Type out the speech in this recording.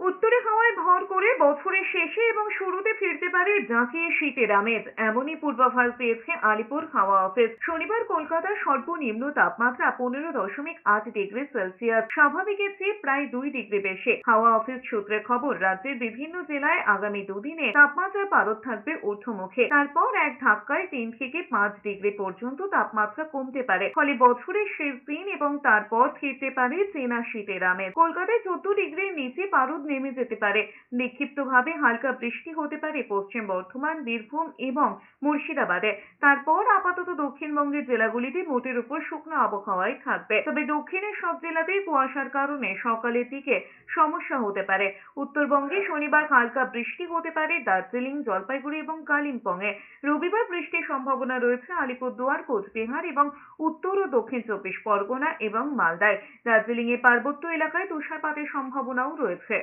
উত্তরে হাওয়ায় ভর করে বছরের শেষে এবং শুরুতে ফিরতে পারে জাঁকিয়ে শীতের আমেজ, এমনই পূর্বাভাস দিয়েছে আলিপুর হাওয়া অফিস। শনিবার কলকাতার সর্বনিম্ন তাপমাত্রা 15.8 ডিগ্রি সেলসিয়াস, স্বাভাবিকের চেয়ে প্রায় 2 ডিগ্রি বেশি। হাওয়া অফিস সূত্রে খবর, রাজ্যের বিভিন্ন জেলায় আগামী দুদিনে তাপমাত্রার পারদ থাকবে ঊর্ধ্বমুখী। তারপর এক ধাক্কায় 3 থেকে 5 ডিগ্রি পর্যন্ত তাপমাত্রা কমতে পারে, ফলে বছরের শেষ দিন এবং তারপর ফিরতে পারে চেনা শীতের আমেজ। কলকাতায় 14 ডিগ্রির নিচে পারদ নেমে যেতে পারে। বিক্ষিপ্তভাবে হালকা বৃষ্টি হতে পারে পশ্চিম বর্ধমান, বীরভূম এবং মুর্শিদাবাদে। তারপর আপাতত দক্ষিণবঙ্গের জেলাগুলিতে মোটের উপর শুকনো আবহাওয়াই থাকবে। তবে দক্ষিণের সব জেলাতেই কুয়াশার কারণে সকালের দিকে সমস্যা হতে পারে। উত্তরবঙ্গে শনিবার হালকা বৃষ্টি হতে পারে দার্জিলিং, জলপাইগুড়ি এবং কালিম্পংয়ে। রবিবার বৃষ্টির সম্ভাবনা রয়েছে আলিপুরদুয়ার, কোচবিহার এবং উত্তর ও দক্ষিণ 24 পরগনা এবং মালদায়। দার্জিলিং এ পার্বত্য এলাকায় তুষারপাতের সম্ভাবনাও রয়েছে।